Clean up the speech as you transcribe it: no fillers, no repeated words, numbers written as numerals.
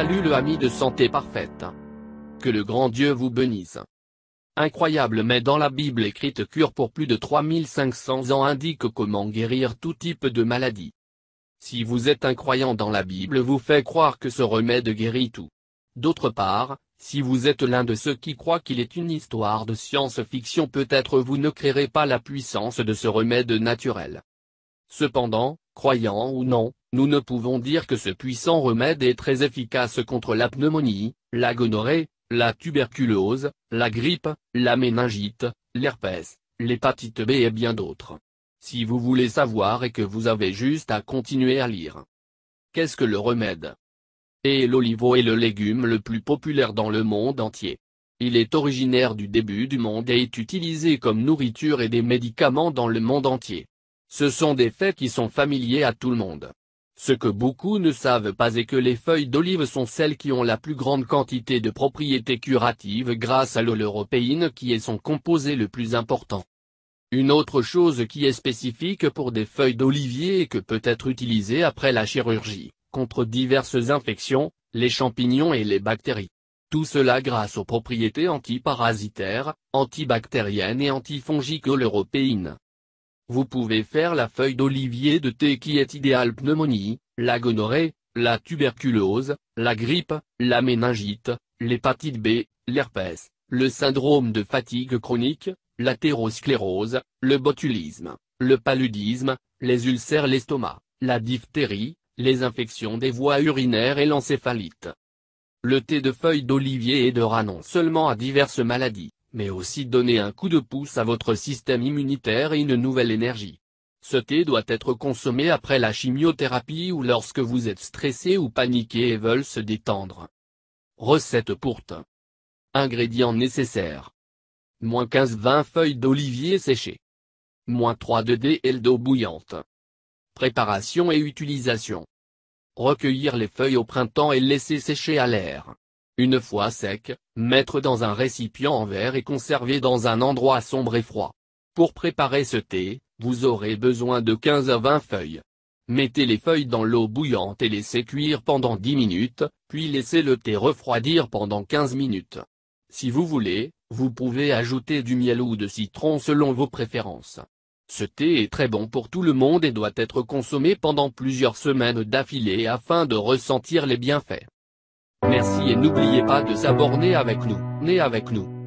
salue le ami de santé parfaite. Que le grand Dieu vous bénisse. Incroyable, mais dans la Bible écrite cure pour plus de 3500 ans indique comment guérir tout type de maladie. Si vous êtes un croyant dans la Bible vous fait croire que ce remède guérit tout. D'autre part, si vous êtes l'un de ceux qui croient qu'il est une histoire de science-fiction, peut-être vous ne créerez pas la puissance de ce remède naturel. Cependant, croyant ou non, nous ne pouvons dire que ce puissant remède est très efficace contre la pneumonie, la gonorrhée, la tuberculose, la grippe, la méningite, l'herpès, l'hépatite B et bien d'autres. Si vous voulez savoir et que vous avez juste à continuer à lire. Qu'est-ce que le remède? Et l'olive est le légume le plus populaire dans le monde entier. Il est originaire du début du monde et est utilisé comme nourriture et des médicaments dans le monde entier. Ce sont des faits qui sont familiers à tout le monde. Ce que beaucoup ne savent pas est que les feuilles d'olive sont celles qui ont la plus grande quantité de propriétés curatives grâce à l'européine qui est son composé le plus important. Une autre chose qui est spécifique pour des feuilles d'olivier et que peut être utilisée après la chirurgie, contre diverses infections, les champignons et les bactéries. Tout cela grâce aux propriétés antiparasitaires, antibactériennes et antifongiques de l'européine. Vous pouvez faire la feuille d'olivier de thé qui est idéale pneumonie, la gonorrhée, la tuberculose, la grippe, la méningite, l'hépatite B, l'herpès, le syndrome de fatigue chronique, l'athérosclérose, le botulisme, le paludisme, les ulcères l'estomac, la diphtérie, les infections des voies urinaires et l'encéphalite. Le thé de feuilles d'olivier aidera non seulement à diverses maladies, mais aussi donner un coup de pouce à votre système immunitaire et une nouvelle énergie. Ce thé doit être consommé après la chimiothérapie ou lorsque vous êtes stressé ou paniqué et veulent se détendre. Recette pour thé. Ingrédients nécessaires. -15-20 feuilles d'olivier séchées. -3 de DL d'eau bouillante. Préparation et utilisation. Recueillir les feuilles au printemps et laisser sécher à l'air. Une fois sec, mettre dans un récipient en verre et conserver dans un endroit sombre et froid. Pour préparer ce thé, vous aurez besoin de 15 à 20 feuilles. Mettez les feuilles dans l'eau bouillante et laissez cuire pendant 10 minutes, puis laissez le thé refroidir pendant 15 minutes. Si vous voulez, vous pouvez ajouter du miel ou de citron selon vos préférences. Ce thé est très bon pour tout le monde et doit être consommé pendant plusieurs semaines d'affilée afin de ressentir les bienfaits. Merci et n'oubliez pas de s'abonner avec nous.